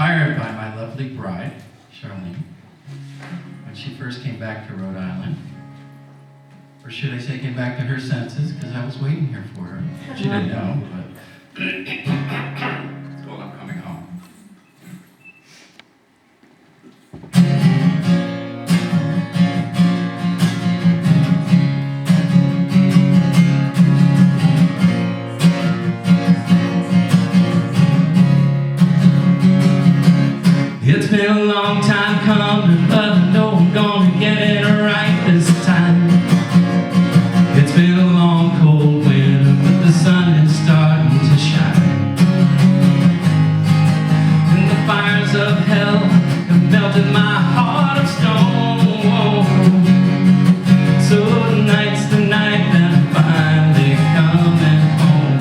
inspired by my lovely bride, Charlene, when she first came back to Rhode Island. Or should I say came back to her senses, because I was waiting here for her. She didn't know, but it's called I'm Coming Home. It's been a long time coming, but I know I'm gonna get it right this time. It's been a long, cold winter, but the sun is starting to shine. And the fires of hell have melted my heart of stone. So tonight's the night that I'm finally coming home.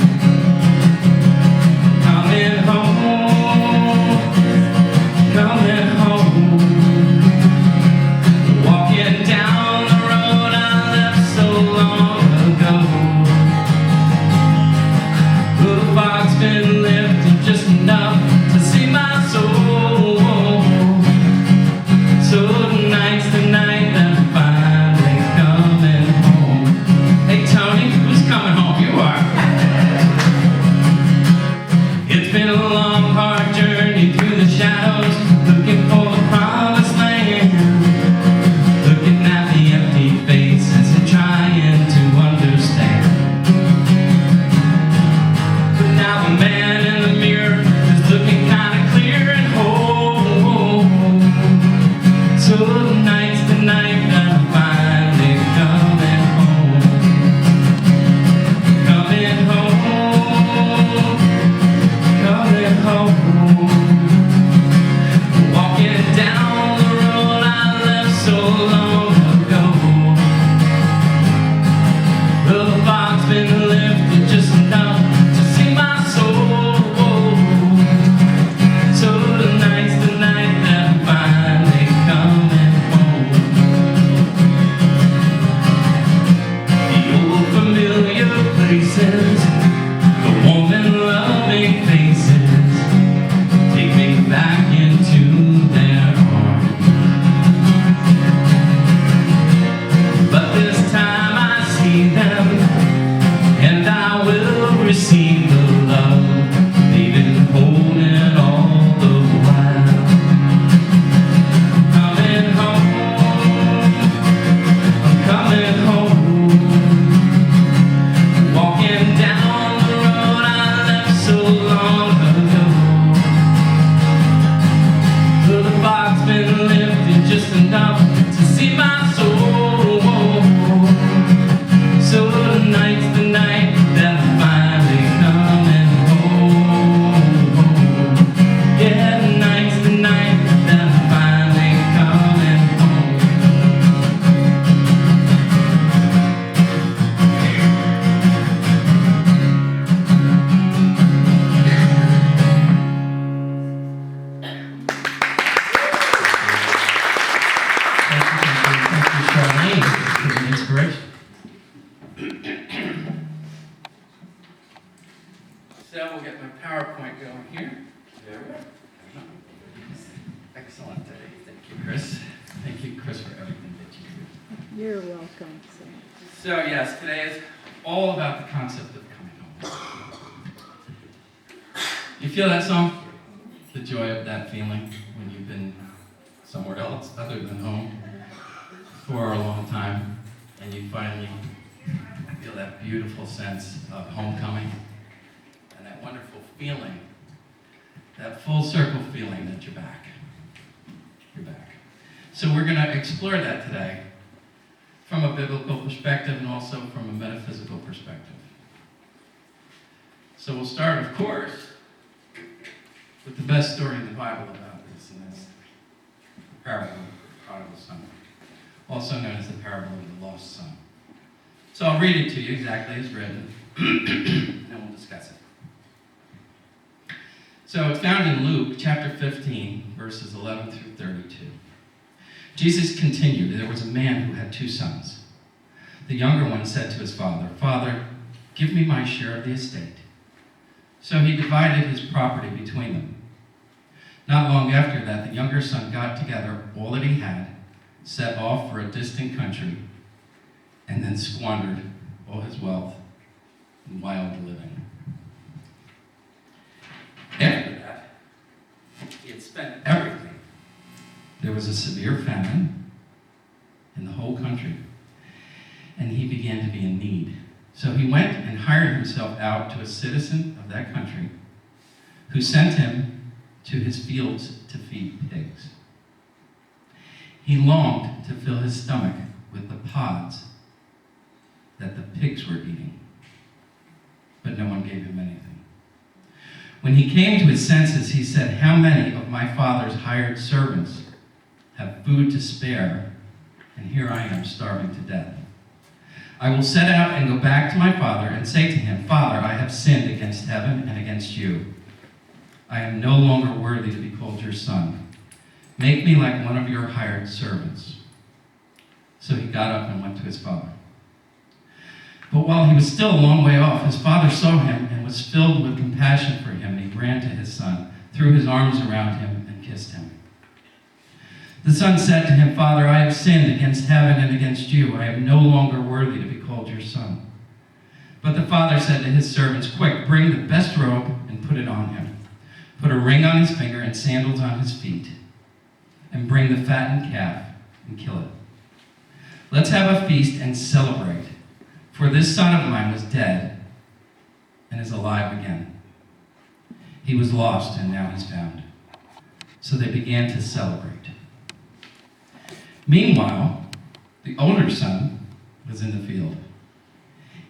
Coming home. Coming home. Walking down the road I left so long ago. The fog's been lifted just enough to see my soul. So tonight's the night that I'm finally coming home. Hey Tony, who's coming home? You are. It's been a long, hard journey through the shadows, looking for the promised land, looking at the empty faces and trying to understand. But now the man in the mirror is looking kind of clear and whole. So tonight's the night that I'm finally coming home. Coming home. Coming home. Walking down the road I left so long ago. The fog's been lifted just enough to see my soul. So tonight's the night that I'm finally coming home. The old familiar places, the warm and loving faces, take me back into their arms. But this time I see them, and I will receive the love they've been holding all the while. Coming home, I'm coming home. Walking down the road I left so long ago. The fog's been lifted just enough to see my soul. So tonight's the night that I'm finally coming home. Yeah, tonight's the night that I'm finally coming home. Thank you, Charlene, for the inspiration. So we'll get my PowerPoint going here. There we go. Excellent. Thank you, Chris. Thank you, Chris, for everything that you do. You're welcome. So yes, today is all about the concept of coming home. You feel that song? The joy of that feeling when you've been somewhere else other than home for a long time, and you finally feel that beautiful sense of homecoming and that wonderful feeling, that full circle feeling that you're back. You're back. So we're going to explore that today from a biblical perspective and also from a metaphysical perspective. So we'll start, of course, with the best story in the Bible about this, and that's the parable of the prodigal son, also known as the parable of the lost son. So I'll read it to you exactly as written, and then we'll discuss it. So it's found in Luke chapter 15, verses 11 through 32. Jesus continued, there was a man who had 2 sons. The younger one said to his father, "Father, give me my share of the estate." So he divided his property between them. Not long after that, the younger son got together all that he had, set off for a distant country, and then squandered all his wealth in wild living. After that, he had spent everything. There was a severe famine in the whole country, and he began to be in need. So he went and hired himself out to a citizen of that country, who sent him to his fields to feed pigs. He longed to fill his stomach with the pods that the pigs were eating, but no one gave him anything. When he came to his senses, he said, "How many of my father's hired servants have food to spare, and here I am starving to death? I will set out and go back to my father and say to him, 'Father, I have sinned against heaven and against you. I am no longer worthy to be called your son. Make me like one of your hired servants.' So he got up and went to his father. But while he was still a long way off, his father saw him and was filled with compassion for him. He ran to his son, threw his arms around him, and kissed him. The son said to him, 'Father, I have sinned against heaven and against you. I am no longer worthy to be called your son.' But the father said to his servants, 'Quick, bring the best robe and put it on him. Put a ring on his finger and sandals on his feet. And bring the fattened calf and kill it. Let's have a feast and celebrate. For this son of mine was dead and is alive again. He was lost and now he's found.' So they began to celebrate. Meanwhile, the older son was in the field.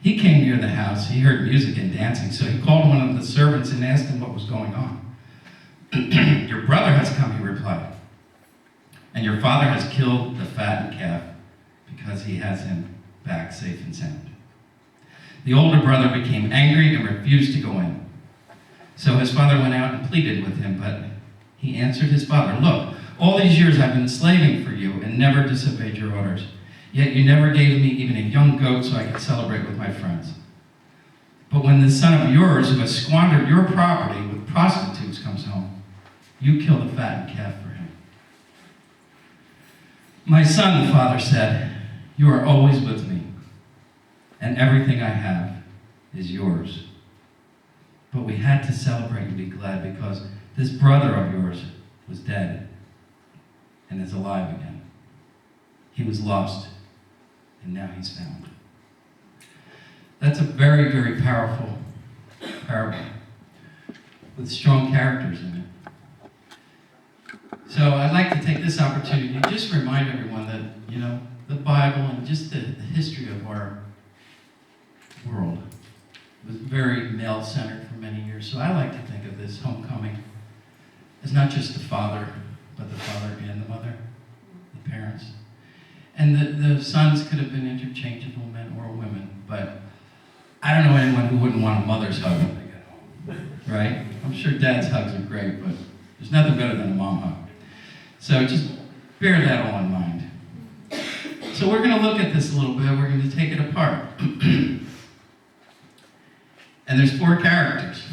He came near the house. He heard music and dancing, so he called one of the servants and asked him what was going on. 'Your brother has come,' he replied, 'and your father has killed the fattened calf because he has him back safe and sound.' The older brother became angry and refused to go in. So his father went out and pleaded with him, but he answered his father, 'Look, all these years I've been slaving for you and never disobeyed your orders. Yet you never gave me even a young goat so I could celebrate with my friends. But when this son of yours who has squandered your property with prostitutes comes home, you kill the fattened calf for him.' 'My son,' the father said, 'you are always with me, and everything I have is yours. But we had to celebrate and be glad because this brother of yours was dead and is alive again. He was lost, and now he's found.'" That's a very, very powerful parable with strong characters in it. So I'd like to take this opportunity to just remind everyone that, the Bible and just the history of our world was very male-centered for many years. So I like to think of this homecoming as not just the father, but the father and the mother, the parents. And the sons could have been interchangeable, men or women, but I don't know anyone who wouldn't want a mother's hug when they get home, right? I'm sure dad's hugs are great, but there's nothing better than a mom hug. So just bear that all in mind. So we're going to look at this a little bit. We're going to take it apart. And there's 4 characters.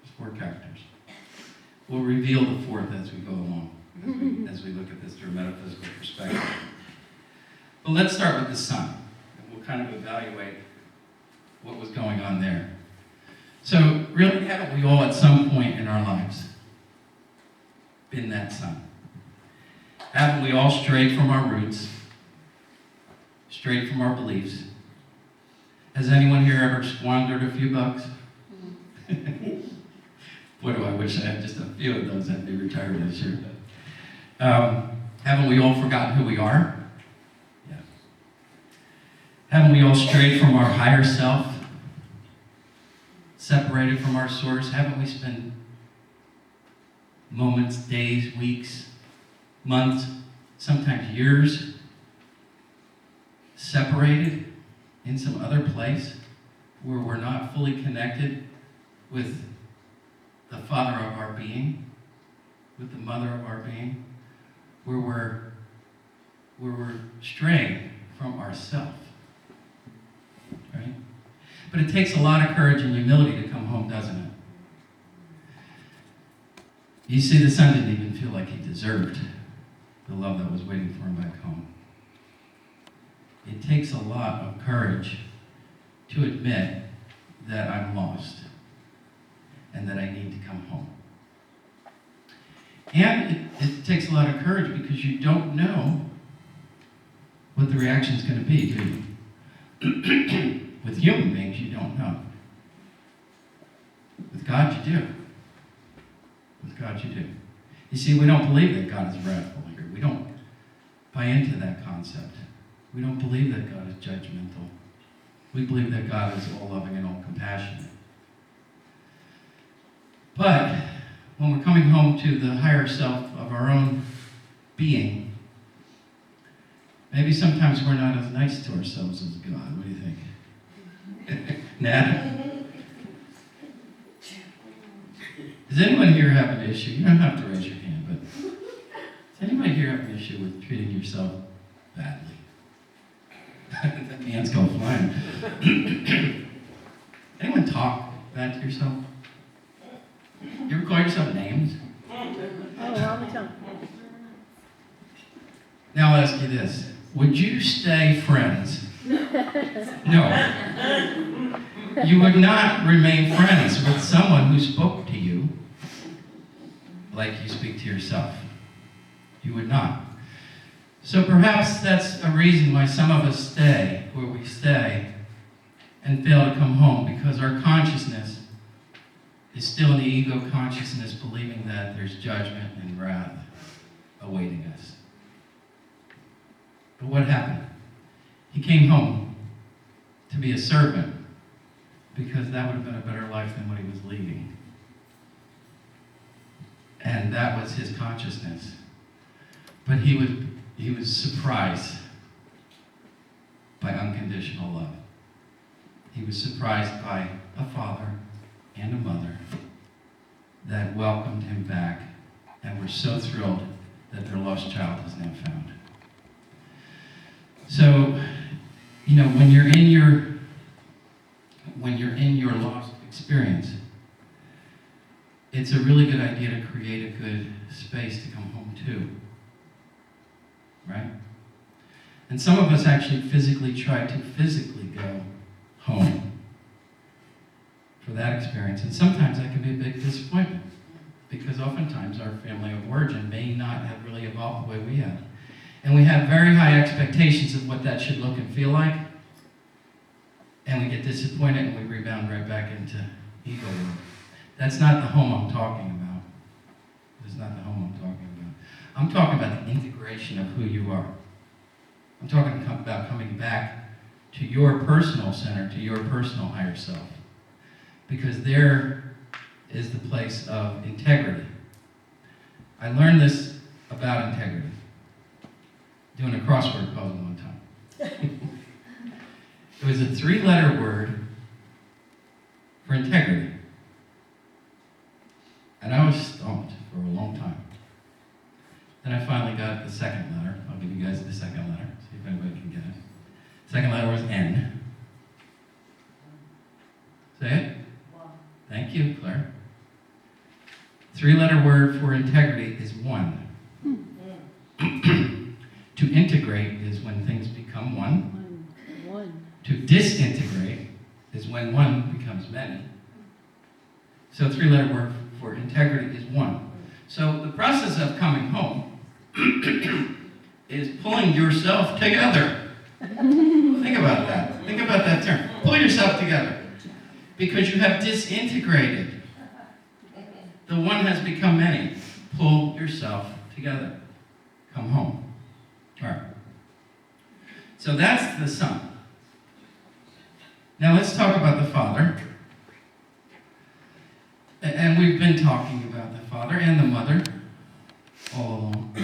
There's 4 characters. We'll reveal the 4th as we go along, as we look at this through a metaphysical perspective. But let's start with the son, and we'll kind of evaluate what was going on there. So really, haven't we all at some point in our lives been that son? Haven't we all strayed from our roots, strayed from our beliefs? Has anyone here ever squandered a few bucks? Boy, do I wish I had just a few of those. I'd be retired this year. Haven't we all forgotten who we are? Yeah. Haven't we all strayed from our higher self? Separated from our source? Haven't we spent moments, days, weeks, months, sometimes years separated in some other place where we're not fully connected with the father of our being, with the mother of our being, where we're straying from ourself, right? But it takes a lot of courage and humility to come home, doesn't it? You see, the son didn't even feel like he deserved the love that was waiting for him back home. It takes a lot of courage to admit that I'm lost and that I need to come home. And it takes a lot of courage because you don't know what the reaction is going to be, do you? With human beings, you don't know. With God, you do. With God, you do. You see, we don't believe that God is wrathful here. We don't buy into that concept. We don't believe that God is judgmental. We believe that God is all-loving and all-compassionate. But when we're coming home to the higher self of our own being, maybe sometimes we're not as nice to ourselves as God. What do you think? Nat? Does anyone here have an issue? You don't have to raise your hand, but does anybody here have an issue with treating yourself badly? The hands go flying. Anyone talk bad to yourself? You ever call yourself names? Oh, all the time. Now I'll ask you this. Would you stay friends? No. You would not remain friends with someone who spoke to you like you speak to yourself. You would not. So perhaps that's a reason why some of us stay where we stay and fail to come home, because our consciousness is still in the ego consciousness, believing that there's judgment and wrath awaiting us. But what happened? He came home to be a servant, because that would have been a better life than what he was leading. And that was his consciousness. But he was surprised by unconditional love. He was surprised by a father and a mother that welcomed him back and were so thrilled that their lost child is now found. So, when you're in your lost experience, it's a really good idea to create a good space to come home to. Right? And some of us actually try to go home for that experience. And sometimes that can be a big disappointment, because oftentimes our family of origin may not have really evolved the way we have. And we have very high expectations of what that should look and feel like. And we get disappointed and we rebound right back into ego world. That's not the home I'm talking about. That's not the home I'm talking about. I'm talking about the integration of who you are. I'm talking about coming back to your personal center, to your personal higher self. Because there is the place of integrity. I learned this about integrity doing a crossword puzzle one time. It was a 3-letter word for integrity. And I was stumped for a long time. Then I finally got the second letter. I'll give you guys the second letter, see if anybody can get it. Second letter was N. Say it. Thank you, Claire. 3-letter word for integrity is one. To integrate is when things become one. To disintegrate is when one becomes many. So 3-letter word for integrity is one. So the process of coming home is pulling yourself together. Think about that. Think about that term. Pull yourself together. Because you have disintegrated. The one has become many. Pull yourself together. Come home. All right. So that's the son. Now let's talk about the father. And we've been talking about the father and the mother all along.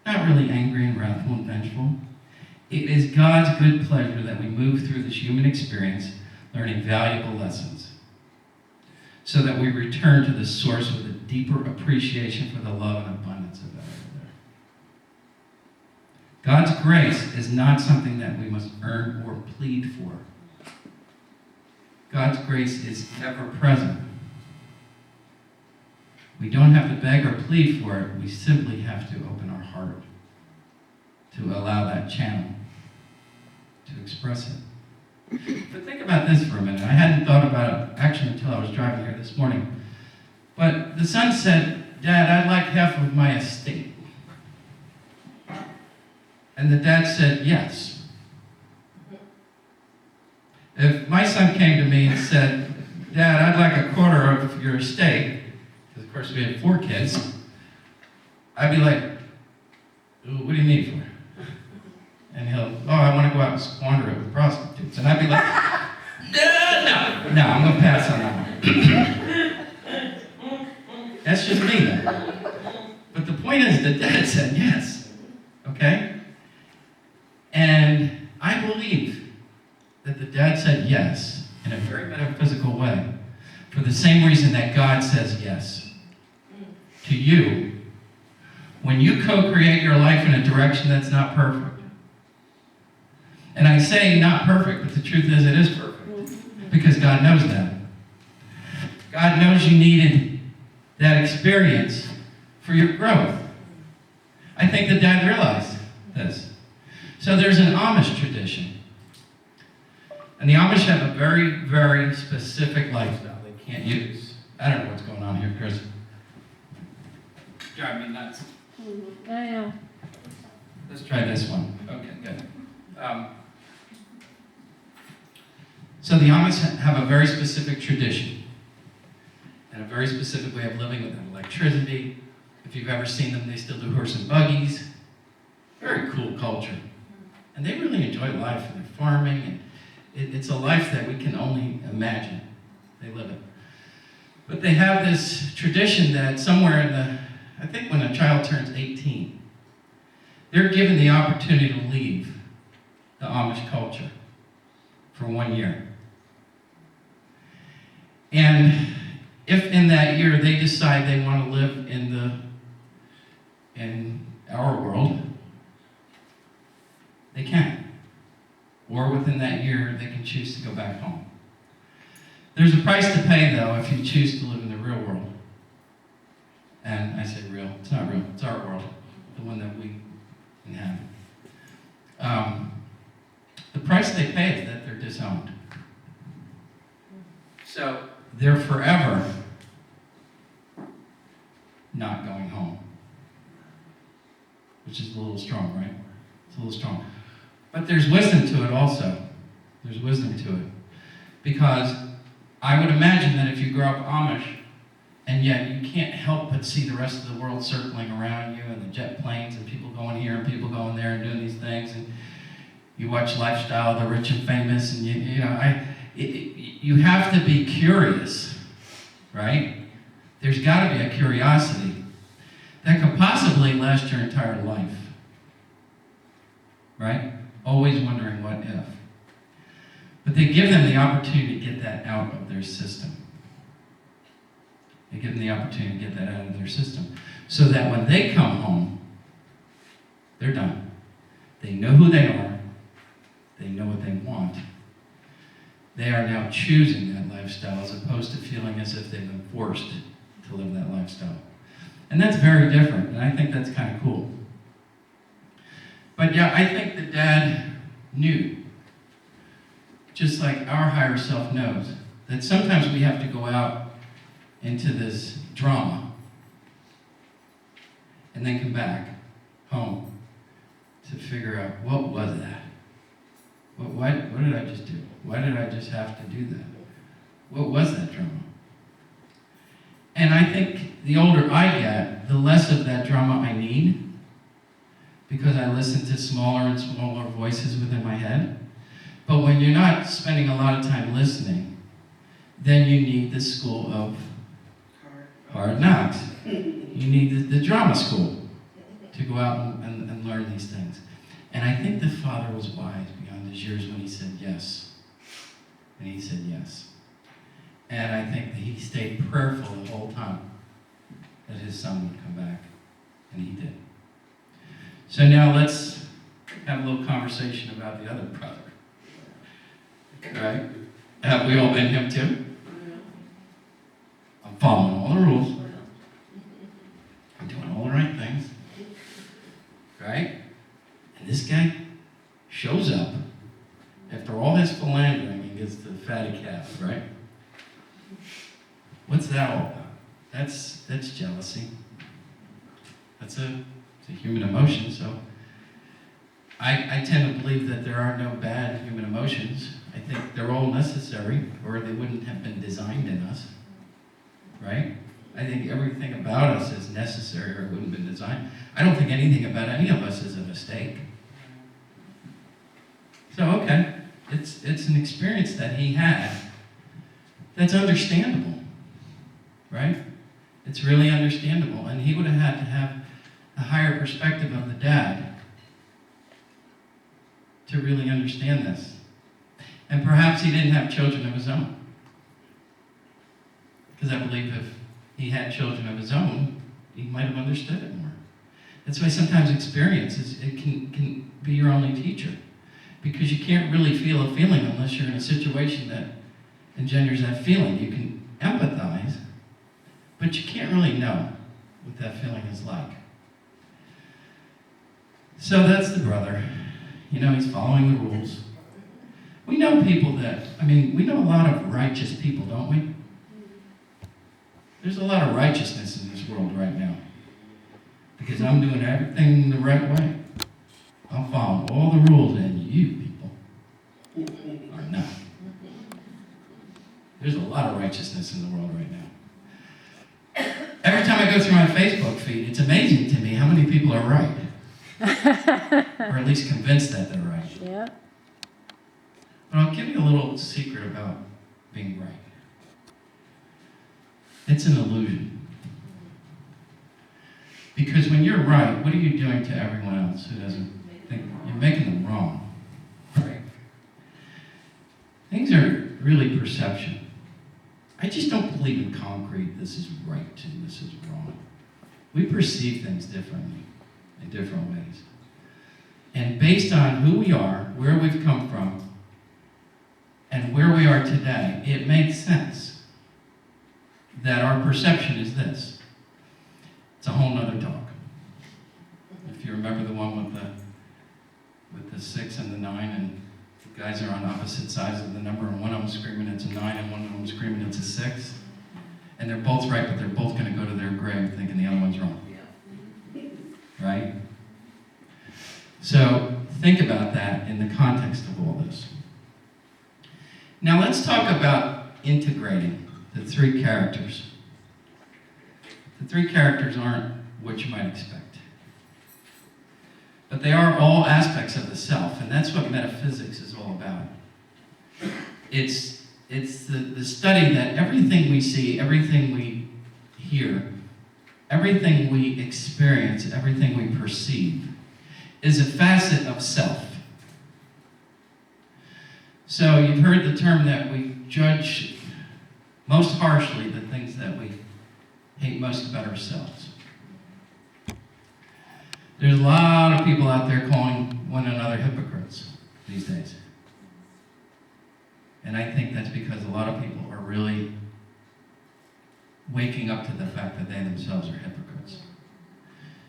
Not really angry and wrathful and vengeful. It is God's good pleasure that we move through this human experience learning valuable lessons, so that we return to the source with a deeper appreciation for the love and abundance of that over there. God's grace is not something that we must earn or plead for. God's grace is ever present. We don't have to beg or plead for it. We simply have to open our heart to allow that channel to express it. But think about this for a minute. I hadn't thought about it actually until I was driving here this morning. But the son said, "Dad, I'd like half of my estate." And the dad said, "Yes." If my son came to me and said, "Dad, I'd like a quarter of your estate," because of course we had 4 kids, I'd be like, "What do you need for it?" And he'll, "Oh, I want to go out and squander it with prostitutes." And I'd be like, no, I'm going to pass on that one. That's just me, though. But the point is, the dad said yes, okay? And I believe that the dad said yes in a very metaphysical way for the same reason that God says yes to you when you co-create your life in a direction that's not perfect. And I say not perfect, but the truth is it is perfect because God knows that. God knows you needed that experience for your growth. I think the dad realized this. So there's an Amish tradition. And the Amish have a very, very specific lifestyle they can't use. I don't know what's going on here, Chris. Drive me nuts. I know. Let's try this one. Okay, good. So the Amish have a very specific tradition and a very specific way of living without electricity. If you've ever seen them, they still do horse and buggies. Very cool culture. And they really enjoy life, and they're farming, and it's a life that we can only imagine. They live it. But they have this tradition that somewhere in I think when a child turns 18, they're given the opportunity to leave the Amish culture for 1 year. And if in that year they decide they want to live in our world, they can. Or within that year, they can choose to go back home. There's a price to pay, though, if you choose to live in the real world. And I say real, it's not real, it's our world, the one that we inhabit. The price they pay is that they're disowned. So they're forever not going home. Which is a little strong, right? It's a little strong. But there's wisdom to it also. There's wisdom to it. Because I would imagine that if you grow up Amish, and yet you can't help but see the rest of the world circling around you, and the jet planes, and people going here, and people going there, and doing these things, and you watch Lifestyle, the rich and famous, and you have to be curious, right? There's got to be a curiosity that could possibly last your entire life, right? Always wondering what if. But they give them the opportunity to get that out of their system. They give them the opportunity to get that out of their system. So that when they come home, they're done. They know who they are. They know what they want. They are now choosing that lifestyle as opposed to feeling as if they've been forced to live that lifestyle. And that's very different, and I think that's kind of cool. But yeah, I think the dad knew, just like our higher self knows, that sometimes we have to go out into this drama and then come back home to figure out, what was that? What did I just do? Why did I just have to do that? What was that drama? And I think the older I get, the less of that drama I need, because I listen to smaller and smaller voices within my head. But when you're not spending a lot of time listening, then you need the school of hard knocks. You need the drama school to go out and learn these things. And I think the father was wise beyond his years when he said yes. And he said yes. And I think that he stayed prayerful the whole time that his son would come back. And he did. So now let's have a little conversation about the other brother. Right? Have we all been him too? I'm following all the rules. What's that all about? That's jealousy. It's a human emotion, so I tend to believe that there are no bad human emotions. I think they're all necessary, or they wouldn't have been designed in us, right? I think everything about us is necessary, or it wouldn't have been designed. I don't think anything about any of us is a mistake. So, okay, it's an experience that he had that's understandable, right? It's really understandable, and he would have had to have a higher perspective of the dad to really understand this. And perhaps he didn't have children of his own. Because I believe if he had children of his own, he might have understood it more. That's why sometimes experience it can be your only teacher. Because you can't really feel a feeling unless you're in a situation that engenders that feeling. You can empathize, but you can't really know what that feeling is like. So that's the brother. You know, he's following the rules. We know people we know a lot of righteous people, don't we? There's a lot of righteousness in this world right now. Because I'm doing everything the right way. I'm following all the rules, and you people are not. There's a lot of righteousness in the world right now. Every time I go through my Facebook feed, it's amazing to me how many people are right. Or at least convinced that they're right. Yeah. But I'll give you a little secret about being right. It's an illusion. Because when you're right, what are you doing to everyone else who doesn't think you're making them wrong? Right? Things are really perception. I just don't believe in concrete, this is right and this is wrong. We perceive things differently in different ways. And based on who we are, where we've come from, and where we are today, it makes sense that our perception is this. It's a whole nother talk. If you remember the one with the 6 and the 9, and the guys are on opposite sides of the number, and one of them screaming it's a 9, and one of them screaming it's a 6. And they're both right, but they're both going to go to their grave thinking the other one's wrong. Right? So think about that in the context of all this. Now let's talk about integrating the three characters. The three characters aren't what you might expect. But they are all aspects of the self, and that's what metaphysics is all about. It's the study that everything we see, everything we hear, everything we experience, everything we perceive is a facet of self. So you've heard the term that we judge most harshly the things that we hate most about ourselves. There's a lot of people out there calling one another hypocrites these days. And I think that's because a lot of people are really waking up to the fact that they themselves are hypocrites.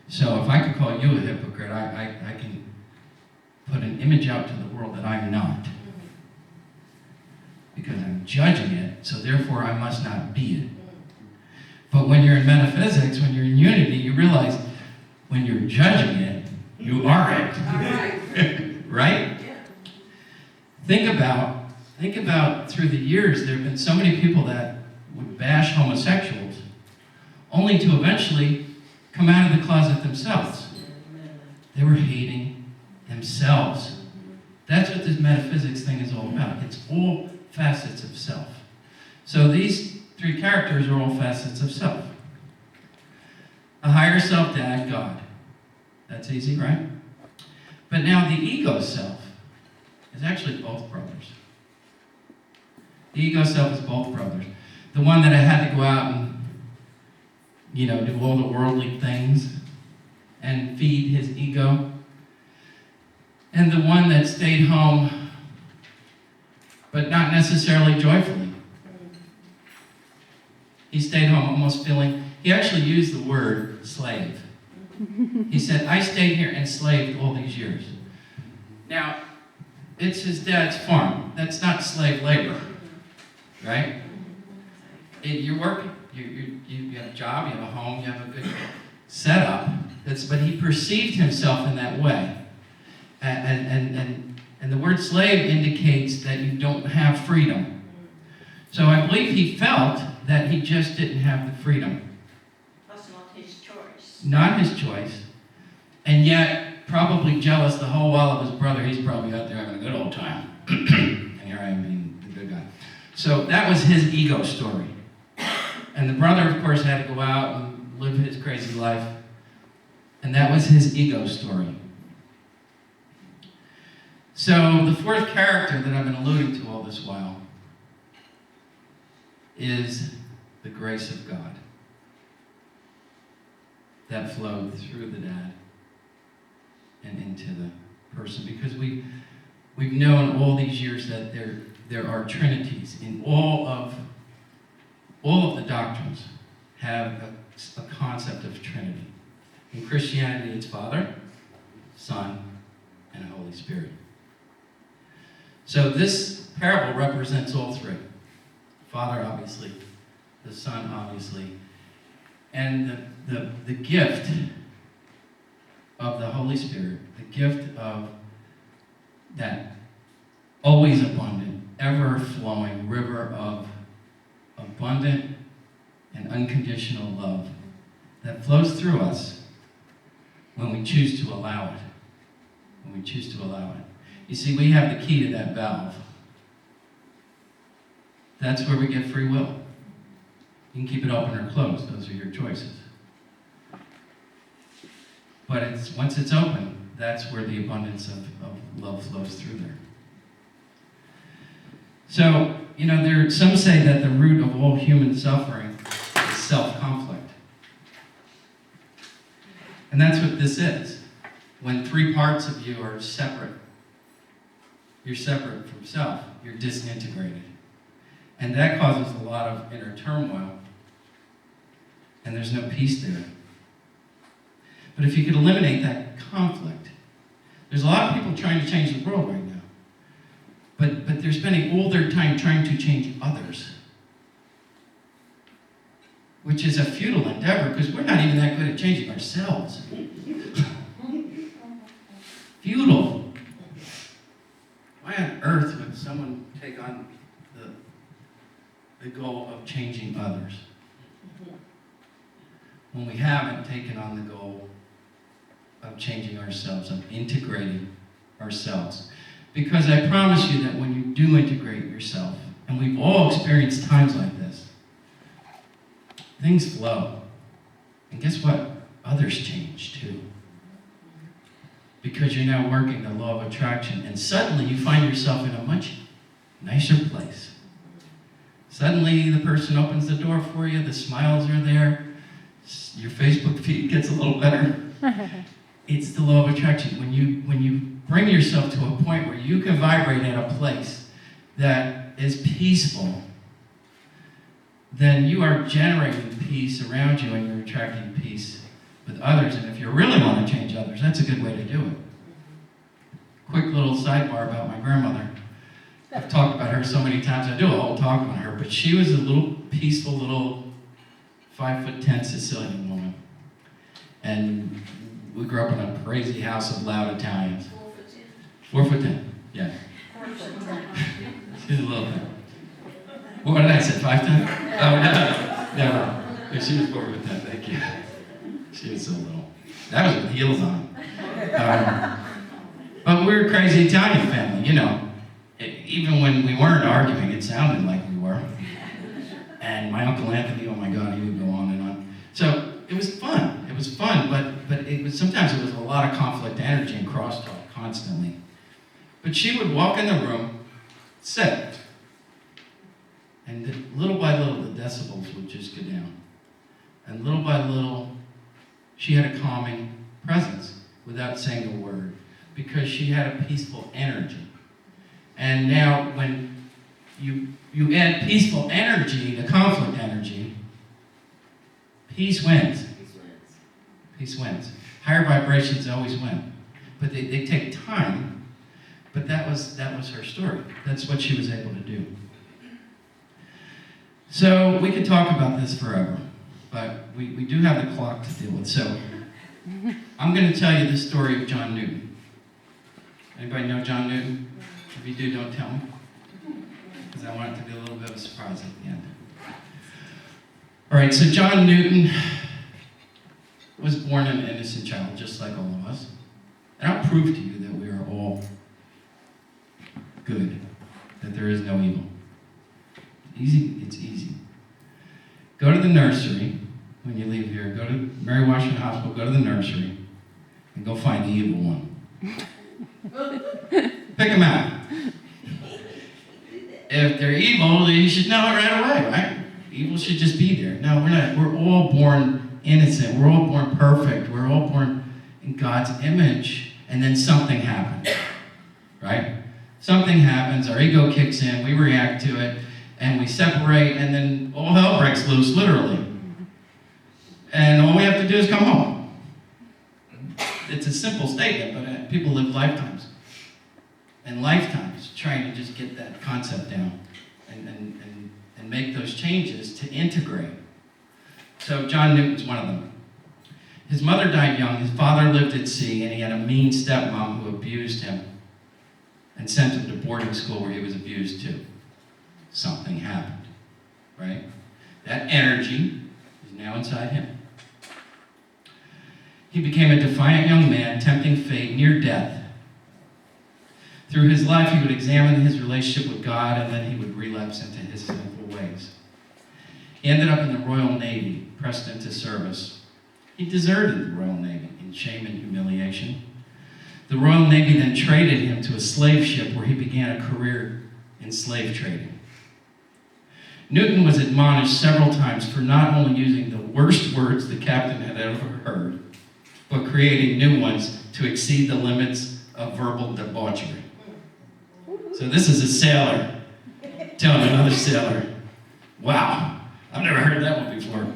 So if I could call you a hypocrite, I can put an image out to the world that I'm not. Because I'm judging it, so therefore I must not be it. But when you're in metaphysics, when you're in unity, you realize when you're judging it, you are it. Right? Think about through the years, there have been so many people that would bash homosexuals, only to eventually come out of the closet themselves. They were hating themselves. That's what this metaphysics thing is all about. It's all facets of self. So these three characters are all facets of self. A higher self, Dad, God. That's easy, right? But now the ego self is actually both brothers. The ego self is both brothers. The one that I had to go out and, do all the worldly things and feed his ego. And the one that stayed home, but not necessarily joyfully. He stayed home almost feeling, he actually used the word slave. He said, I stayed here enslaved all these years. Now, it's his dad's farm. That's not slave labor, right? you're working. You have a job, you have a home, you have a good setup. But he perceived himself in that way. And the word slave indicates that you don't have freedom. So I believe he felt that he just didn't have the freedom. That's not his choice. Not his choice. And yet, probably jealous the whole while of his brother. He's probably out there having a good old time. And here I am being the good guy. So that was his ego story. And the brother, of course, had to go out and live his crazy life. And that was his ego story. So the fourth character that I've been alluding to all this while is the grace of God that flowed through the dad and into the person. Because we've known all these years that there are trinities in all of the doctrines have a concept of Trinity. In Christianity, it's Father, Son, and Holy Spirit. So this parable represents all three. Father, obviously, the Son, obviously, and the gift of the Holy Spirit, the gift of that always abundant, ever-flowing river of abundant and unconditional love that flows through us when we choose to allow it. When we choose to allow it. You see, we have the key to that valve. That's where we get free will. You can keep it open or closed. Those are your choices. But once it's open, that's where the abundance of love flows through there. So, some say that the root of all human suffering is self-conflict. And that's what this is. When three parts of you are separate, you're separate from self, you're disintegrated. And that causes a lot of inner turmoil. And there's no peace there. But if you could eliminate that conflict, there's a lot of people trying to change the world right now. But they're spending all their time trying to change others. Which is a futile endeavor, because we're not even that good at changing ourselves. Futile. Why on earth would someone take on the goal of changing others when we haven't taken on the goal of changing ourselves, of integrating ourselves? Because I promise you that when you do integrate yourself, and we've all experienced times like this, things flow. And guess what? Others change too. Because you're now working the law of attraction, and suddenly you find yourself in a much nicer place. Suddenly the person opens the door for you, the smiles are there, your Facebook feed gets a little better. It's the law of attraction. When you bring yourself to a point where you can vibrate at a place that is peaceful, then you are generating peace around you and you're attracting peace with others. And if you really want to change others, that's a good way to do it. Quick little sidebar about my grandmother. I've talked about her so many times. I do a whole talk on her, but she was a little peaceful, little 5'10" Sicilian woman. And we grew up in a crazy house of loud Italians. 4'10", yeah. She's a little bit. What did I say, 5'10"? Oh, no. Yeah, she was 4'10", thank you. She was so little. That was with heels on. But we're a crazy Italian family, Even when we weren't arguing, it sounded like we were. And my Uncle Anthony, oh my God, he would go on and on. So it was fun. It was fun, but sometimes it was a lot of conflict, energy, and crosstalk constantly. But she would walk in the room, sit, and little by little, the decibels would just go down. And little by little, she had a calming presence without saying a word, because she had a peaceful energy. And now when you add peaceful energy to conflict energy, peace wins. Peace wins. Higher vibrations always win. But they take time, but that was her story. That's what she was able to do. So we could talk about this forever, but we do have the clock to deal with. So I'm going to tell you the story of John Newton. Anybody know John Newton? If you do, don't tell me, because I want it to be a little bit of a surprise at the end. All right, so John Newton was born an innocent child, just like all of us. And I'll prove to you that we are all good, that there is no evil. Easy, it's easy. Go to the nursery when you leave here. Go to Mary Washington Hospital, go to the nursery, and go find the evil one. Pick them out. If they're evil, you should know it right away, right? Evil should just be there. No, we're not. We're all born innocent. We're all born perfect. We're all born in God's image. And then something happens, right? Something happens. Our ego kicks in. We react to it. And we separate. And then all hell breaks loose, literally. And all we have to do is come home. It's a simple statement, but people live lifetimes. And lifetimes trying to just get that concept down and make those changes to integrate. So John Newton's one of them. His mother died young, his father lived at sea, and he had a mean stepmom who abused him and sent him to boarding school where he was abused too. Something happened, right? That energy is now inside him. He became a defiant young man, tempting fate, near death. Through his life, he would examine his relationship with God, and then he would relapse into his sinful ways. He ended up in the Royal Navy, pressed into service. He deserted the Royal Navy in shame and humiliation. The Royal Navy then traded him to a slave ship where he began a career in slave trading. Newton was admonished several times for not only using the worst words the captain had ever heard, but creating new ones to exceed the limits of verbal debauchery. So this is a sailor telling another sailor, wow, I've never heard that one before.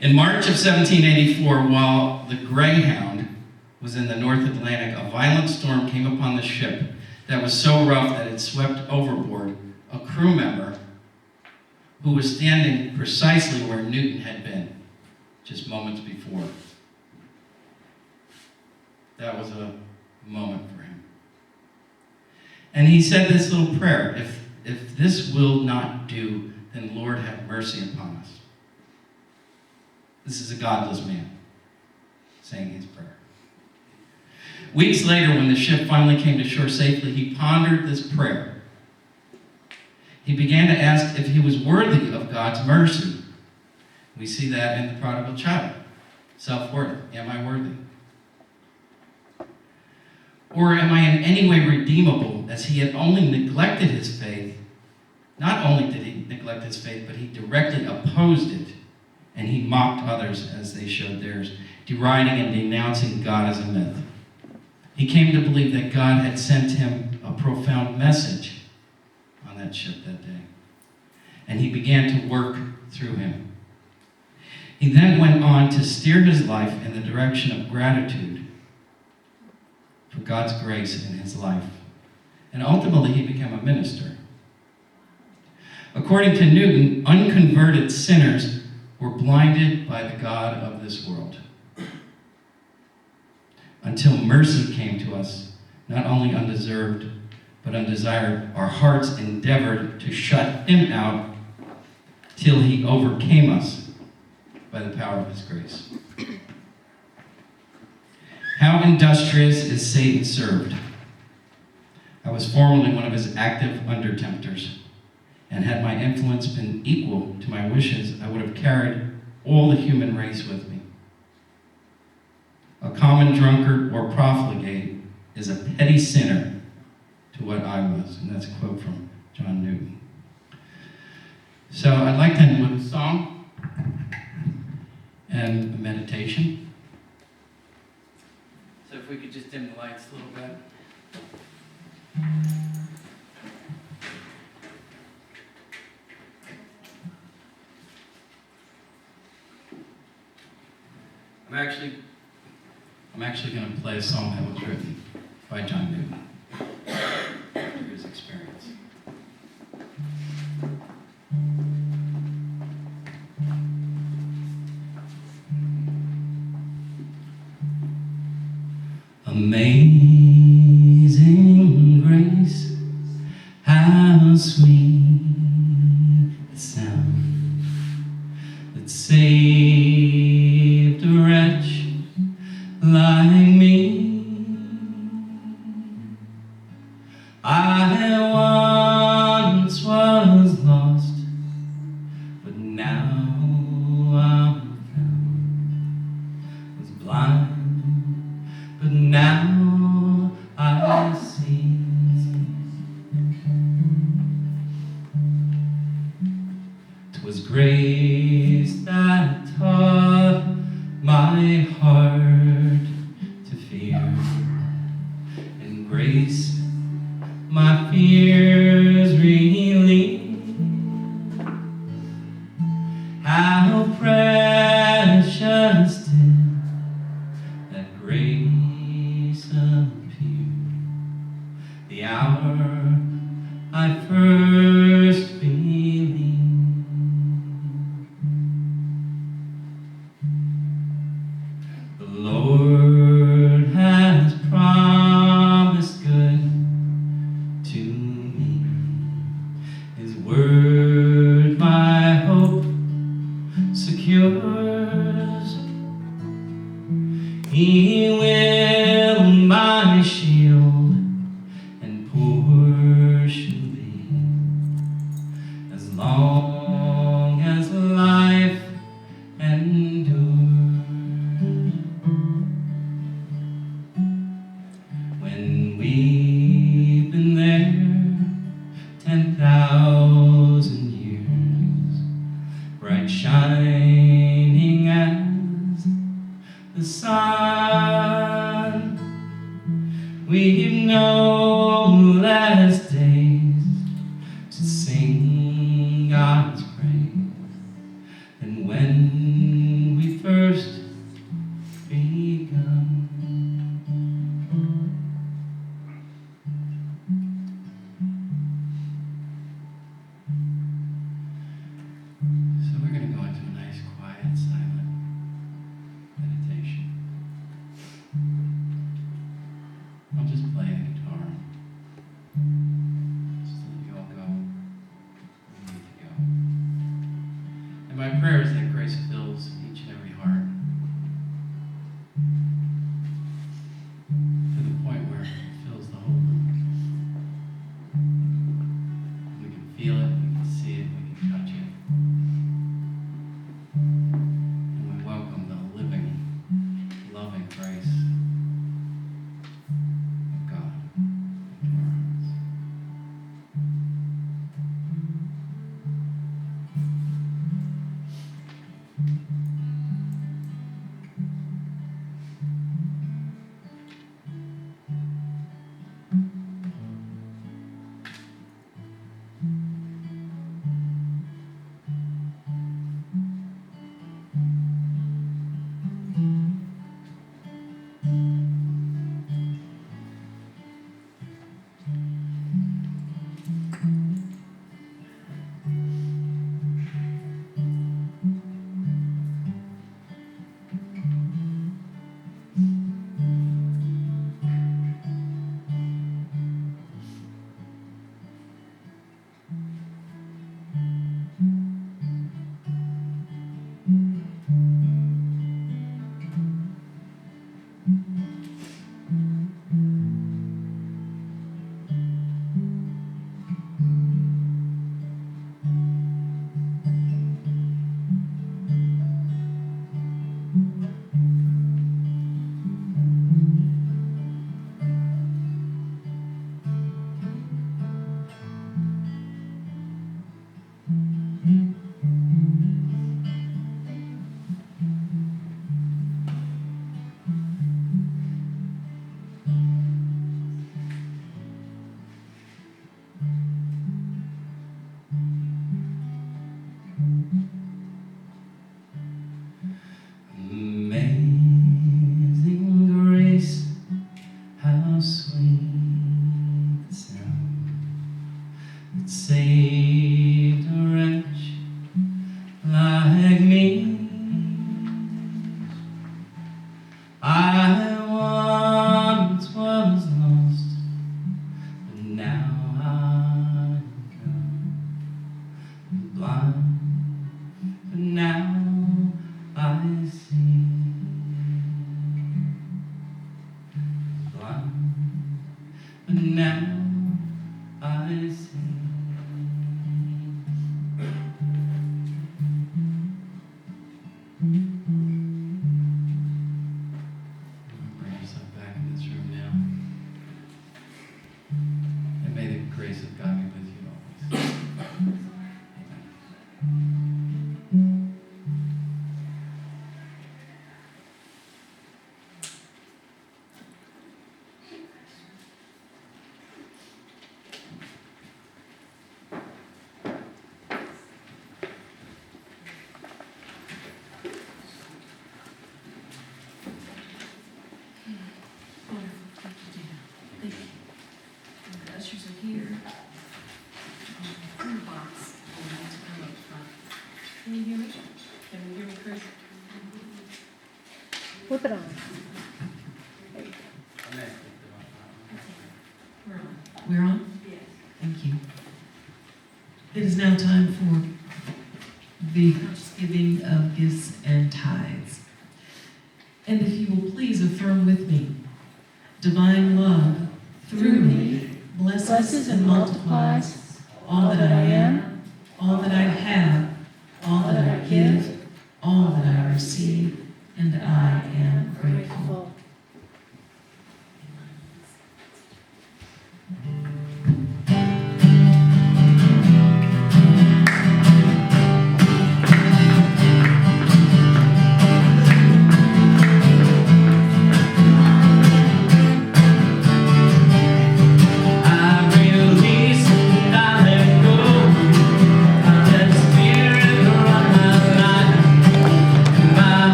In March of 1784, while the Greyhound was in the North Atlantic, a violent storm came upon the ship that was so rough that it swept overboard a crew member who was standing precisely where Newton had been just moments before. That was a moment for him. And he said this little prayer, if this will not do, then Lord have mercy upon us. This is a godless man saying his prayer. Weeks later, when the ship finally came to shore safely, he pondered this prayer. He began to ask if he was worthy of God's mercy. We see that in the prodigal child. Self-worth. Am I worthy? Or am I in any way redeemable, as he had only neglected his faith? Not only did he neglect his faith, but he directly opposed it, and he mocked others as they showed theirs, deriding and denouncing God as a myth. He came to believe that God had sent him a profound message on that ship that day, and he began to work through him. He then went on to steer his life in the direction of gratitude for God's grace in his life. And ultimately, he became a minister. According to Newton, unconverted sinners were blinded by the God of this world. Until mercy came to us, not only undeserved, but undesired, our hearts endeavored to shut him out till he overcame us by the power of his grace. How industrious is Satan served? I was formerly one of his active undertempters, and had my influence been equal to my wishes, I would have carried all the human race with me. A common drunkard or profligate is a petty sinner to what I was. And that's a quote from John Newton. So I'd like to end with a song and a meditation. So if we could just dim the lights a little bit. I'm actually going to play a song that was written by John Newton through his experience. Amazing grace, how sweet the sound that saved a wretch like me. I once was lost, but now I'm found. Was blind, but now I see. 'Twas grace that taught my heart to fear, and grace my fears relieved. How precious did that grace appear, the hour I first believed. The Lord has promised good to me. His word my hope secures. He will my shield and portion be, as long as life endures. When we've been there 10,000 years, bright shining as the sun, we've no less days to sing God's praise than when we first begun. So we're going to go into a nice, quiet, silent meditation. I'll just play the guitar. Just let you all go where you need to go. And my prayer is that grace fills each and every heart to the point where it fills the whole room. We can feel it, we can see it, we can touch it. And we welcome the living, loving grace of God into our hearts. I once Can you hear me? Can you hear me, Chris? Flip it on. We're on? Yes. Thank you. It is now time for the giving of gifts and tithes. And if you will please affirm with me, divine love through me blesses and multiplies all that I am, all that I have, all that I give, all that I receive, and I am grateful.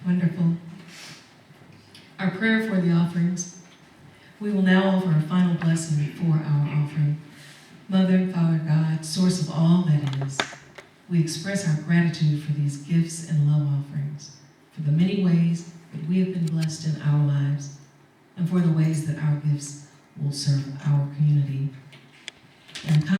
Wonderful. Our prayer for the offerings. We will now offer a final blessing for our offering. Mother and Father God, source of all that is, we express our gratitude for these gifts and love offerings, for the many ways that we have been blessed in our lives, and for the ways that our gifts will serve our community. And